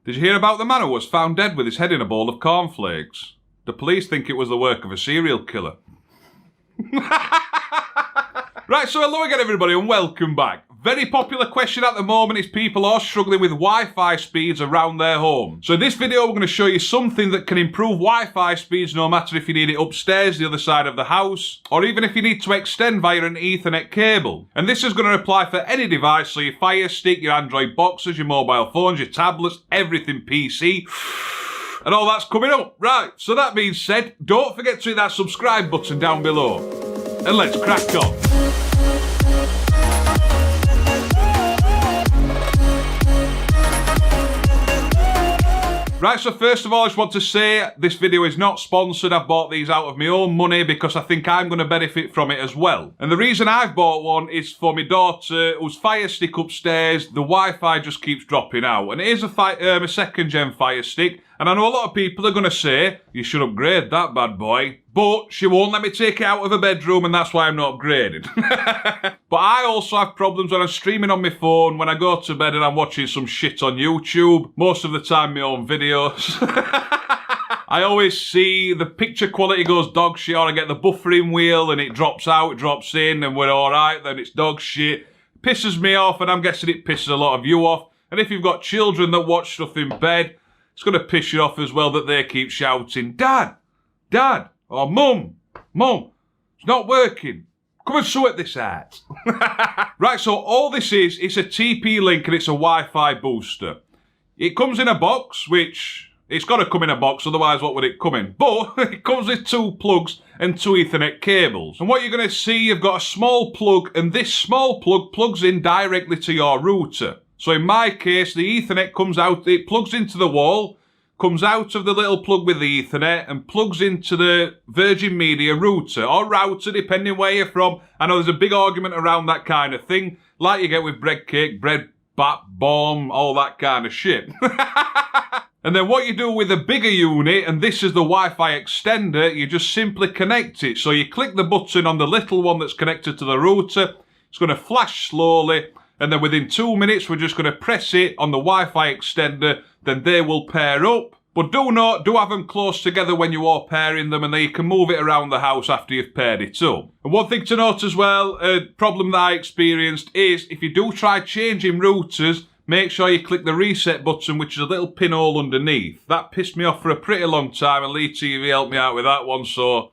Did you hear about the man who was found dead with his head in a bowl of cornflakes? The police think it was the work of a serial killer. Right, so hello again everybody and welcome back. Very popular question at the moment is people are struggling with Wi-Fi speeds around their home. So in this video we're going to show you something that can improve Wi-Fi speeds no matter if you need it upstairs, the other side of the house, or even if you need to extend via an Ethernet cable. And this is going to apply for any device, so your Fire Stick, your Android boxes, your mobile phones, your tablets, everything PC. And all that's coming up. Right, so that being said, don't forget to hit that subscribe button down below. And let's crack on. Right, so first of all, I just want to say this video is not sponsored. I've bought these out of my own money because I think I'm going to benefit from it as well. And the reason I've bought one is for my daughter whose Fire Stick upstairs, the Wi-Fi just keeps dropping out. And it is a second gen Fire Stick. And I know a lot of people are going to say, you should upgrade that bad boy. But she won't let me take it out of her bedroom and that's why I'm not upgrading. But I also have problems when I'm streaming on my phone, when I go to bed and I'm watching some shit on YouTube. Most of the time my own videos. I always see the picture quality goes dog shit, or I get the buffering wheel and it drops out, drops in and we're alright, then it's dog shit. Pisses me off and I'm guessing it pisses a lot of you off. And if you've got children that watch stuff in bed, it's going to piss you off as well that they keep shouting, Dad, Dad, or Mum, Mum, it's not working. Come and sort this out. Right, so all this is, it's a TP-Link and it's a Wi-Fi booster. It comes in a box, which, it's got to come in a box, otherwise what would it come in? But it comes with 2 plugs and 2 Ethernet cables. And what you're going to see, you've got a small plug, and this small plug plugs in directly to your router. So in my case, the Ethernet comes out, it plugs into the wall, comes out of the little plug with the Ethernet and plugs into the Virgin Media router, or router, depending where you're from. I know there's a big argument around that kind of thing, like you get with bread cake, bread, bat, bomb, all that kind of shit. And then what you do with a bigger unit, and this is the Wi-Fi extender, you just simply connect it. So you click the button on the little one that's connected to the router, it's going to flash slowly, and then within 2 minutes, we're just going to press it on the Wi-Fi extender, then they will pair up. But do have them close together when you are pairing them, and then you can move it around the house after you've paired it up. And one thing to note as well, a problem that I experienced is, if you do try changing routers, make sure you click the reset button, which is a little pinhole underneath. That pissed me off for a pretty long time, and Lee TV helped me out with that one, So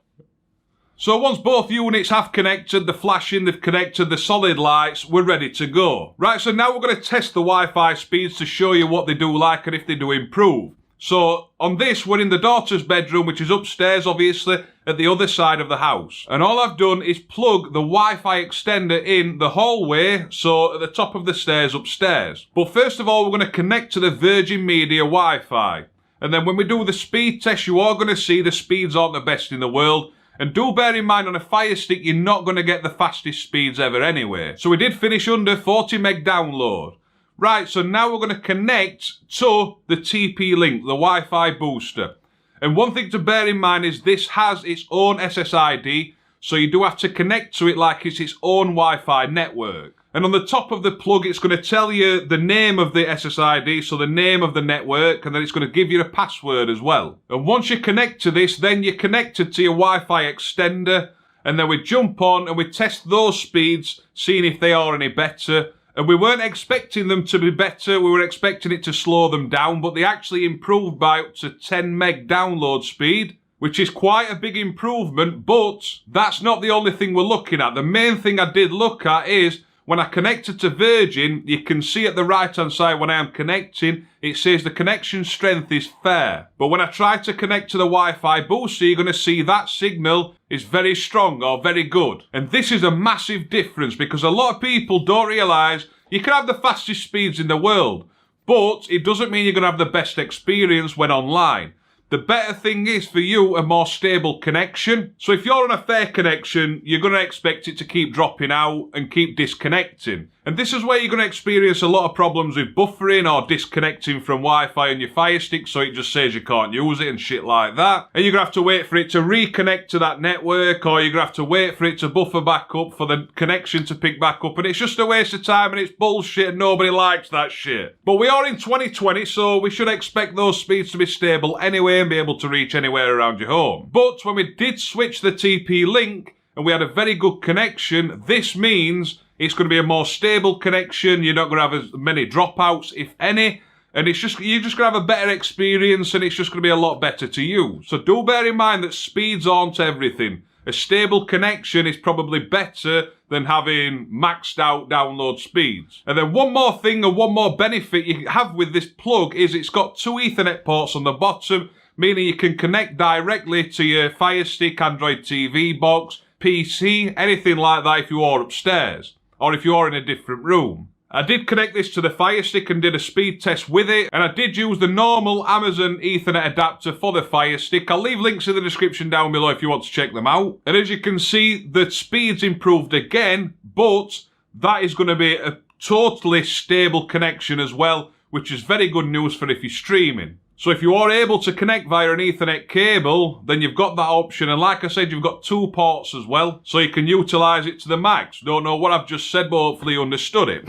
once both units have connected, the flashing, they've connected, the solid lights, we're ready to go. Right, so now we're going to test the Wi-Fi speeds to show you what they do like and if they do improve. So on this, we're in the daughter's bedroom, which is upstairs, obviously, at the other side of the house. And all I've done is plug the Wi-Fi extender in the hallway, so at the top of the stairs upstairs. But first of all, we're going to connect to the Virgin Media Wi-Fi. And then when we do the speed test, you are going to see the speeds aren't the best in the world. And do bear in mind, on a Fire Stick, you're not going to get the fastest speeds ever anyway. So we did finish under 40 meg download. Right, so now we're going to connect to the TP-Link, the Wi-Fi booster. And one thing to bear in mind is this has its own SSID, so you do have to connect to it like it's its own Wi-Fi network. And on the top of the plug, it's going to tell you the name of the SSID, so the name of the network, and then it's going to give you a password as well. And once you connect to this, then you're connected to your Wi-Fi extender, and then we jump on and we test those speeds, seeing if they are any better. And we weren't expecting them to be better, we were expecting it to slow them down, but they actually improved by up to 10 meg download speed, which is quite a big improvement, but that's not the only thing we're looking at. The main thing I did look at is, when I connected to Virgin, you can see at the right-hand side when I am connecting, it says the connection strength is fair. But when I try to connect to the Wi-Fi booster, you're going to see that signal is very strong or very good. And this is a massive difference because a lot of people don't realise you can have the fastest speeds in the world, but it doesn't mean you're going to have the best experience when online. The better thing is for you a more stable connection. So if you're on a fair connection, you're going to expect it to keep dropping out and keep disconnecting. And this is where you're going to experience a lot of problems with buffering or disconnecting from Wi-Fi on your Fire Stick, so it just says you can't use it and shit like that. And you're going to have to wait for it to reconnect to that network, or you're going to have to wait for it to buffer back up for the connection to pick back up. And it's just a waste of time and it's bullshit and nobody likes that shit. But we are in 2020, so we should expect those speeds to be stable anyway and be able to reach anywhere around your home. But when we did switch the TP-Link and we had a very good connection, this means it's going to be a more stable connection. You're not going to have as many dropouts, if any. And you're just going to have a better experience and it's just going to be a lot better to use. So do bear in mind that speeds aren't everything. A stable connection is probably better than having maxed out download speeds. And then one more thing and one more benefit you have with this plug is it's got 2 Ethernet ports on the bottom, meaning you can connect directly to your Fire Stick, Android TV box, PC, anything like that if you are upstairs or if you are in a different room. I did connect this to the Fire Stick and did a speed test with it, and I did use the normal Amazon Ethernet adapter for the Fire Stick. I'll leave links in the description down below if you want to check them out. And as you can see, the speed's improved again, but that is going to be a totally stable connection as well, which is very good news for if you're streaming. So if you are able to connect via an Ethernet cable, then you've got that option. And like I said, you've got 2 ports as well, so you can utilise it to the max. Don't know what I've just said, but hopefully you understood it.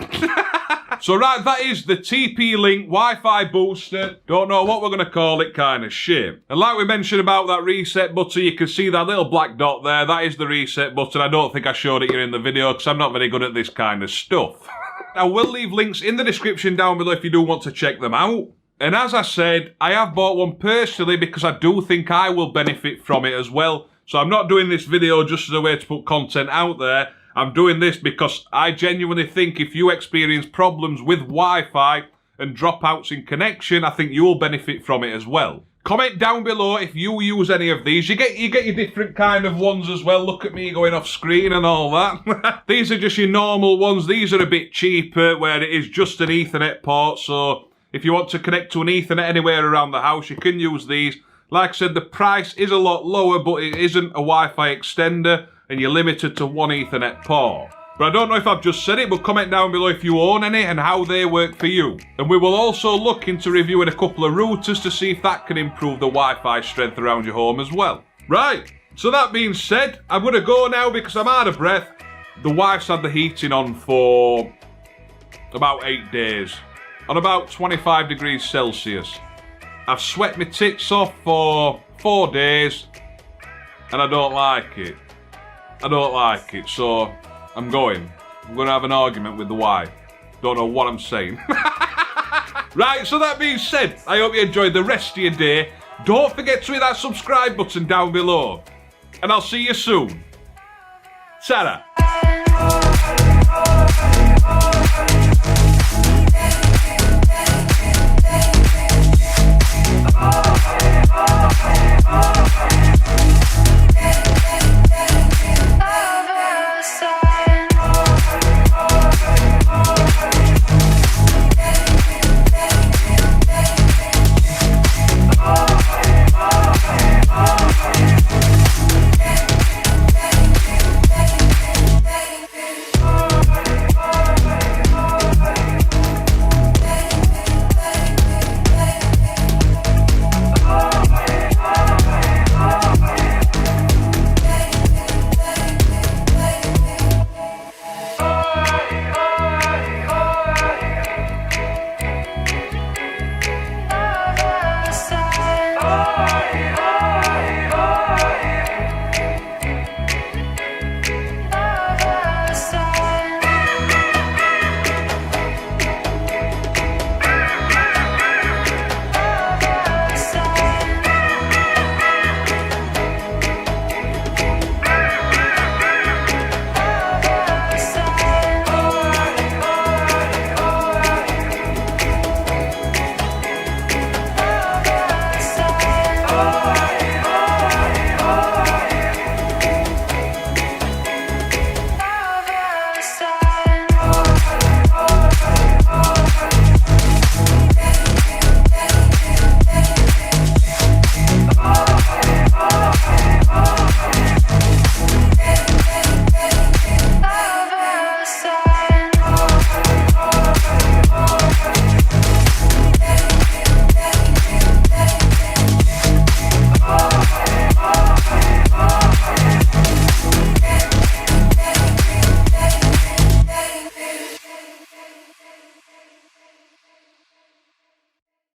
So right, that is the TP-Link Wi-Fi Booster. Don't know what we're going to call it, kind of shit. And like we mentioned about that reset button, you can see that little black dot there. That is the reset button. I don't think I showed it here in the video because I'm not very good at this kind of stuff. I will leave links in the description down below if you do want to check them out. And as I said, I have bought one personally because I do think I will benefit from it as well. So I'm not doing this video just as a way to put content out there. I'm doing this because I genuinely think if you experience problems with Wi-Fi and dropouts in connection, I think you'll benefit from it as well. Comment down below if you use any of these. You get your different kind of ones as well. Look at me going off screen and all that. These are just your normal ones. These are a bit cheaper where it is just an Ethernet port. So if you want to connect to an Ethernet anywhere around the house, you can use these. Like I said, the price is a lot lower, but it isn't a Wi-Fi extender, and you're limited to 1 Ethernet port. But I don't know if I've just said it, but comment down below if you own any and how they work for you. And we will also look into reviewing a couple of routers to see if that can improve the Wi-Fi strength around your home as well. Right, so that being said, I'm going to go now because I'm out of breath. The wife's had the heating on for about 8 days. On about 25 degrees Celsius. I've sweat my tits off for 4 days and I don't like it. I don't like it, so I'm going to have an argument with the wife. Don't know what I'm saying. Right, so that being said, I hope you enjoyed the rest of your day. Don't forget to hit that subscribe button down below. And I'll see you soon. Ta-ra. Oh,